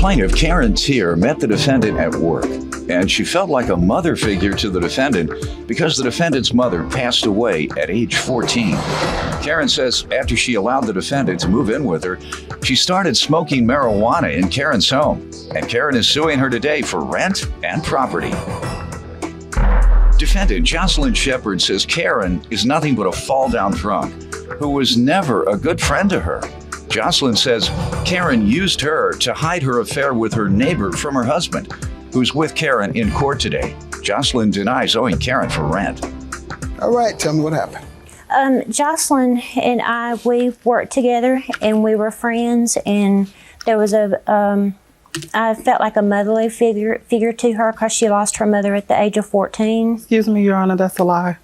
Plaintiff Karen Tier met the defendant at work, and she felt like a mother figure to the defendant because the defendant's mother passed away at age 14. Karen says after she allowed the defendant to move in with her, she started smoking marijuana in Karen's home, and Karen is suing her today for rent and property. Defendant Jocelyn Shepard says Karen is nothing but a fall-down drunk who was never a good friend to her. Jocelyn says Karen used her to hide her affair with her neighbor from her husband, who's with Karen in court today. Jocelyn denies owing Karen for rent. All right, tell me what happened. Jocelyn and I, we worked together and we were friends, and there was I felt like a motherly figure to her because she lost her mother at the age of 14. Excuse me, Your Honor, that's a lie.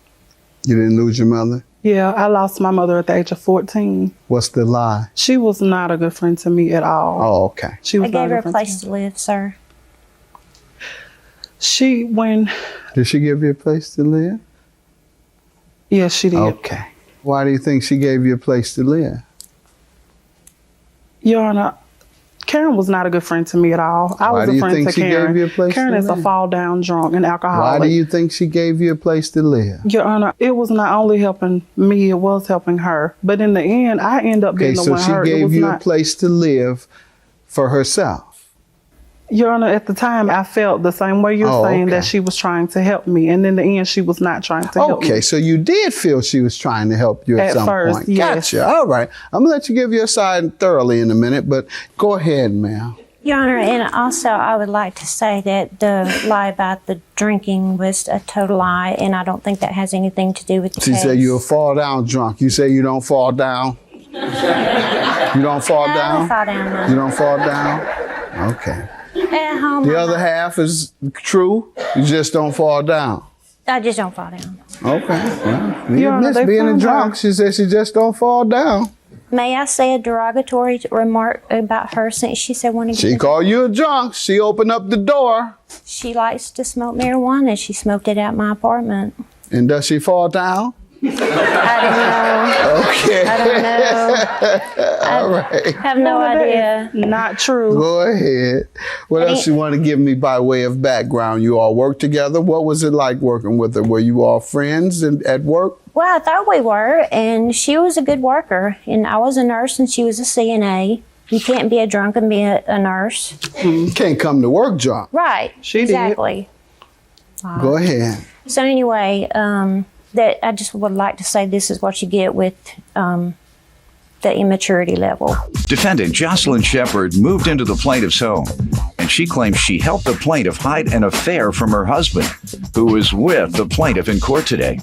You didn't lose your mother? Yeah, I lost my mother at the age of 14. What's the lie? She was not a good friend to me at all. Oh, okay. She was I gave her a place to live, sir. Did she give you a place to live? Yes, she did. Okay. Why do you think she gave you a place to live? Your Honor, Karen was not a good friend to me at all. I was a friend to Karen. Gave you a place Karen to is live? a fall-down drunk and alcoholic. Why do you think she gave you a place to live? Your Honor, it was not only helping me, it was helping her. But in the end, I end up being the one hurt. Okay, so she gave you a place to live for herself. Your Honor, at the time, I felt the same way you're saying, that she was trying to help me. And in the end, she was not trying to help me. Okay, so you did feel she was trying to help you at some first, point. yes. Gotcha. All right. I'm going to let you give your side thoroughly in a minute, but go ahead, ma'am. Your Honor, and also I would like to say that the lie about the drinking was a total lie, and I don't think that has anything to do with the She case. said you're a fall-down drunk. You say you don't fall down? You don't fall I down? don't fall down, no. You don't fall down? Okay. At home, The other half is true. You just don't fall down. I just don't fall down. Okay. Well, you Your Honor, admit they being a found drunk. her. She said she just don't fall down. May I say a derogatory remark about her since she said one of She called you a drunk. She opened up the door. She likes to smoke marijuana. She smoked it out my apartment. And does she fall down? I don't know. Okay. I don't know. All right. I have no idea. Not true. Go ahead. What else you want to give me by way of background? You all worked together. What was it like working with her? Were you all friends at work? Well, I thought we were, and she was a good worker. And I was a nurse, and she was a CNA. You can't be a drunk and be a nurse. You can't come to work drunk. Right. She exactly. did. Go ahead. So anyway, that I just would like to say this is what you get with the immaturity level. Defendant Jocelyn Shepard moved into the plaintiff's home, and she claims she helped the plaintiff hide an affair from her husband, who is with the plaintiff in court today.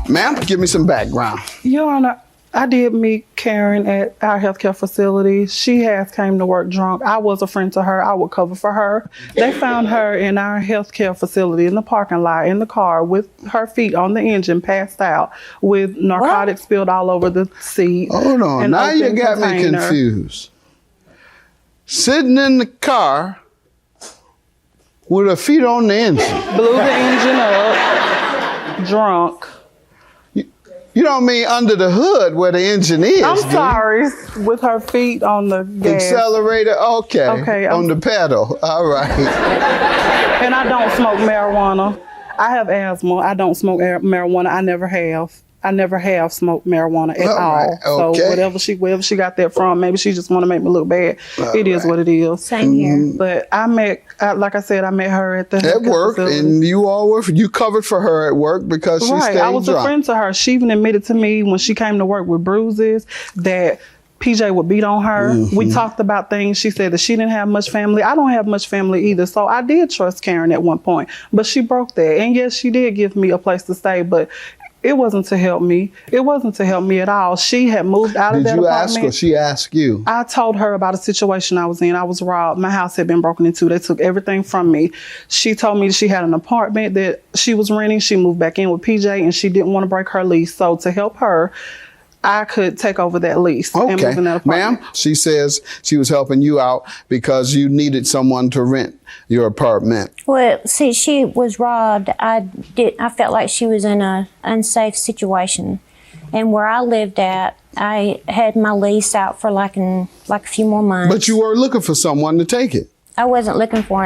Ma'am, give me some background. Your Honor, I did meet Karen at our healthcare facility. She has came to work drunk. I was a friend to her. I would cover for her. They found her in our healthcare facility in the parking lot in the car with her feet on the engine, passed out, with narcotics spilled all over the seat. Hold on. Now you got me confused. Sitting in the car with her feet on the engine. Blew the engine up, drunk. You don't mean under the hood where the engine is, I'm do you? sorry, with her feet on the gas. Accelerator, okay. On the pedal, all right. And I don't smoke marijuana. I have asthma. I don't smoke marijuana. I never have smoked marijuana at all. Right, okay. So wherever she got that from, maybe she just want to make me look bad. It is what it is. Same here. But like I said, I met her at work, facility. and you covered for her at work because she stayed I was drunk. a friend to her. She even admitted to me when she came to work with bruises that PJ would beat on her. We talked about things. She said that she didn't have much family. I don't have much family either. So I did trust Karen at one point, but she broke that. And yes, she did give me a place to stay, but it wasn't to help me. It wasn't to help me at all. She had moved out of that apartment. Did you ask her? She asked you? I told her about a situation I was in. I was robbed. My house had been broken into. They took everything from me. She told me she had an apartment that she was renting. She moved back in with PJ, and she didn't want to break her lease. So to help her, I could take over that lease and move in that apartment. Ma'am, she says she was helping you out because you needed someone to rent your apartment. Well, see, she was robbed. I felt like she was in an unsafe situation. And where I lived at, I had my lease out for like a few more months. But you were looking for someone to take it. I wasn't looking for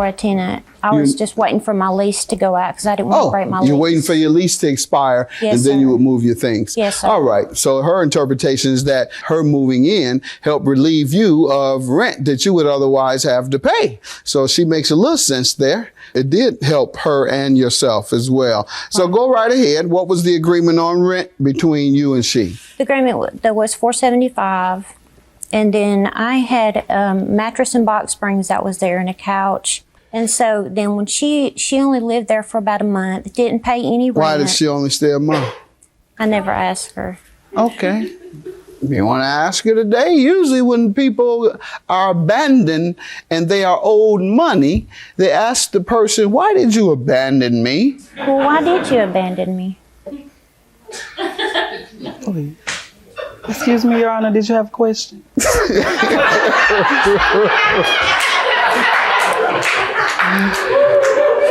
a tenant. I was just waiting for my lease to go out because I didn't want to break my lease. You're waiting for your lease to expire, Yes, and then sir. you would move your things. Yes, sir. All right. So her interpretation is that her moving in helped relieve you of rent that you would otherwise have to pay. So she makes a little sense there. It did help her and yourself as well. So go right ahead. What was the agreement on rent between you and she? The agreement that was $475, and then I had mattress and box springs that was there and a couch. And so then when she only lived there for about a month, didn't pay any rent. Why did she only stay a month? I never asked her. Okay. You want to ask her today? Usually when people are abandoned and they are owed money, they ask the person, why did you abandon me? Well, why did you abandon me? Please. Excuse me, Your Honor, did you have a question?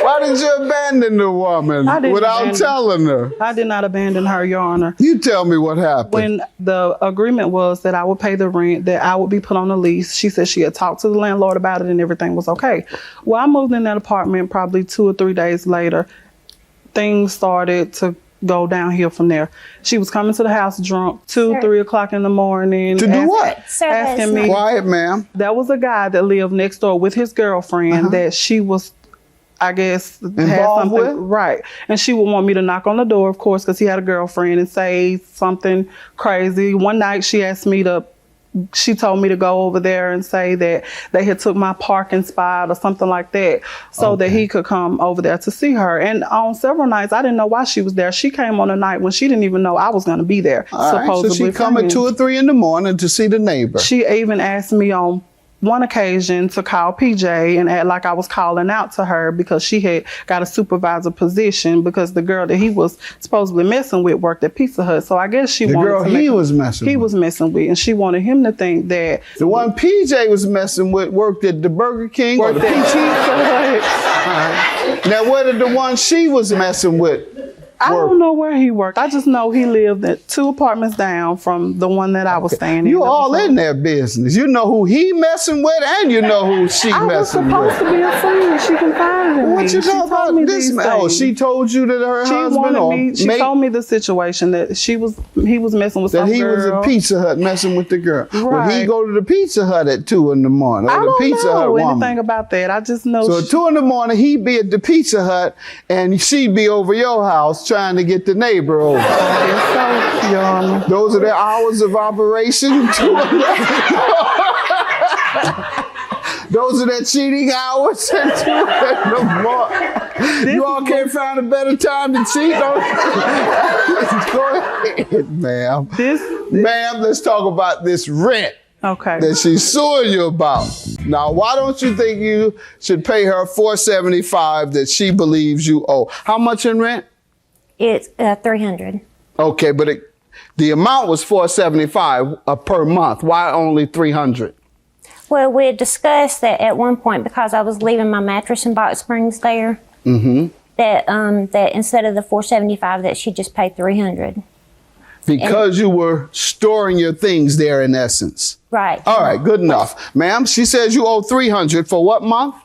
Why did you abandon the woman without telling her? I did not abandon her, Your Honor. You tell me what happened. When the agreement was that I would pay the rent, that I would be put on a lease, she said she had talked to the landlord about it and everything was okay. Well, I moved in that apartment probably 2 or 3 days later. Things started to go downhill from there. She was coming to the house drunk, 2, 3 o'clock in the morning. To do what? Sir, asking me. Quiet, ma'am. There was a guy that lived next door with his girlfriend that she was, I guess, had Involved something. with? Right. And she would want me to knock on the door, of course, because he had a girlfriend, and say something crazy. One night she told me to go over there and say that they had took my parking spot or something like that, so that he could come over there to see her. And on several nights, I didn't know why she was there. She came on a night when she didn't even know I was going to be there. All right, supposedly. so she come at 2 or 3 in the morning to see the neighbor. She even asked me on one occasion to call PJ and act like I was calling out to her because she had got a supervisor position because the girl that he was supposedly messing with worked at Pizza Hut. So I guess she wanted girl to he was messing with, and she wanted him to think that the one PJ was messing with worked at the Burger King or worked the at Pizza Pizza Hut. Now, where did the one she was messing with I work? don't know where he worked. I just know he lived at 2 apartments down from the one that I was staying in. You all in their business. You know who he messing with and you know who she I was messing supposed with. to be a friend. She confided in me. What you She know told about me this these man? Oh, things. she told you that her She husband or wanted me. She mate, told me the situation that he was messing with that some he girl. was at Pizza Hut messing with the girl. Would he Right. go to the Pizza Hut at 2 in the morning? Or I the don't Pizza know Hut woman? anything about that. I just know. So at 2 in the morning, he'd be at the Pizza Hut and she'd be over your house trying to get the neighbor over. I guess so, Your Honor. Those are their hours of operation. Those are their cheating hours at 2 in the morning. You all can't find a better time to cheat? Go ahead, ma'am. Ma'am, let's talk about this rent. Okay. That she's suing you about. Now, why don't you think you should pay her $475 that she believes you owe? How much in rent? It's $300. Okay, but the amount was $475 per month. Why only $300? Well, we had discussed that at one point because I was leaving my mattress and box springs there. That instead of the $475, that she just paid $300. Because you were storing your things there in essence. Right. All right, good enough. Ma'am, she says you owe $300 for what month?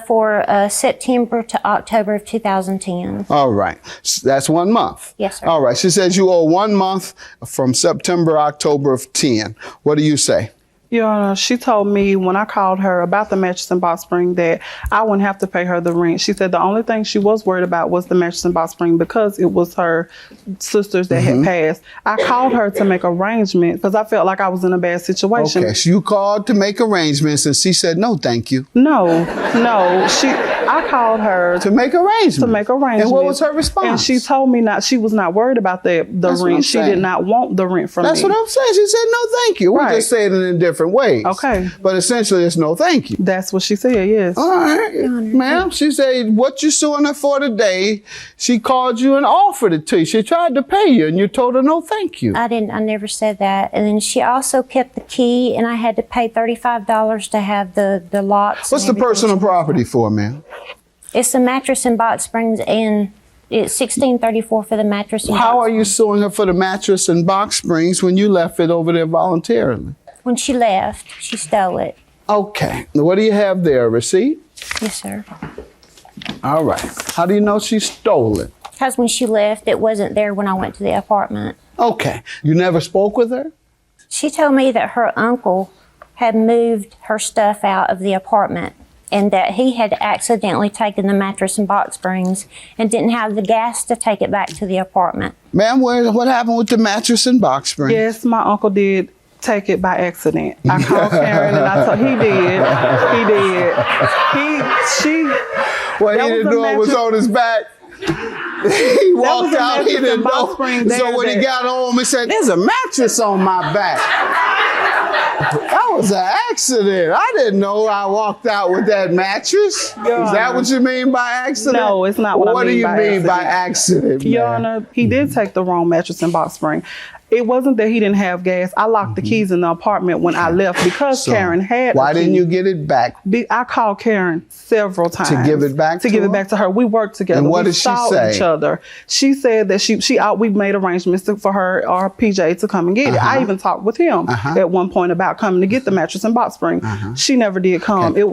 For September to October of 2010. All right. That's 1 month. Yes, sir. All right. She says you owe 1 month from September, October of 10. What do you say? Your Honor, she told me when I called her about the mattress and box spring that I wouldn't have to pay her the rent. She said the only thing she was worried about was the mattress and box spring because it was her sisters that had passed. I called her to make arrangements because I felt like I was in a bad situation. Okay, so you called to make arrangements and she said, no, thank you. No. I called her To make arrangements? to make arrangements. And what was her response? And she told me she was not worried about the That's what I'm rent. She saying. did not want the rent from That's me. what I'm saying. She said, no, thank you. We Right. just said it in different ways. Okay. But essentially, it's no thank you. That's what she said, yes. All right, ma'am. She said, what you suing her for today, she called you and offered it to you. She tried to pay you and you told her no thank you. I never said that. And then she also kept the key, and I had to pay $35 to have the locks. What's and the everything. personal property for, ma'am? It's the mattress and box springs, and it's $16.34 for the mattress and How box are you suing her for the mattress and box springs when you left it over there voluntarily? When she left, she stole it. Okay. What do you have there? A receipt? Yes, sir. All right. How do you know she stole it? Because when she left, it wasn't there when I went to the apartment. Okay. You never spoke with her? She told me that her uncle had moved her stuff out of the apartment and that he had accidentally taken the mattress and box springs and didn't have the gas to take it back to the apartment. Ma'am, what happened with the mattress and box spring? Yes, my uncle did take it by accident. I called Karen and I told he did. Well, he didn't know it was on his back. He walked out, he didn't know. So when he got home, he said, "There's a mattress on my back." That was an accident. I didn't know I walked out with that mattress. Is that what you mean by accident? No, it's not what I mean by accident. What do you mean by accident, Your man? Honor, he did take the wrong mattress and box spring. It wasn't that he didn't have gas. I locked the keys in the apartment when I left because Karen had Why the didn't key. you get it back? I called Karen several times. To give it back to give her? it back to her. We worked together. And what we did she saw say? each other. She said that we made arrangements for her or PJ to come and get it. I even talked with him at one point about coming to get the mattress and box spring. She never did come. Okay.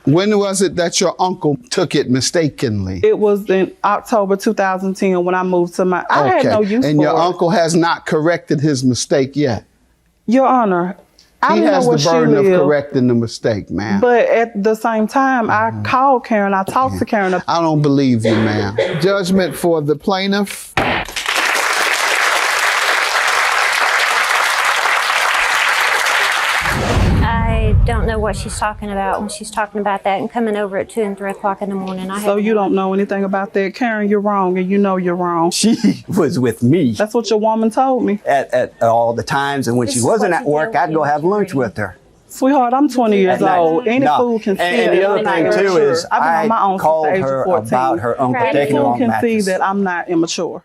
When was it that your uncle took it mistakenly? It was in October 2010 when I moved to my. I had no use for it. And your uncle has not corrected his mistake yet. Your Honor, I He didn't has know where the burden she of lived. correcting the mistake, ma'am. But at the same time, I called Karen. I talked to Karen. I don't believe you, ma'am. Judgment for the plaintiff. I don't know what she's talking about when she's talking about that and coming over at 2 and 3 o'clock in the morning. So you don't know anything about that. Karen, you're wrong, and you know you're wrong. She was with me That's what your woman told me. at all the times, and when This she is wasn't what at you work, do I'd go in have lunch security. with her. Sweetheart, I'm 20 years At night. old. Any No. fool can see And that the I'm other thing not too immature. is I've been on my I own since called the age her of 14. about her uncle Right. Any taking the fool wrong can see mattress. that I'm not immature.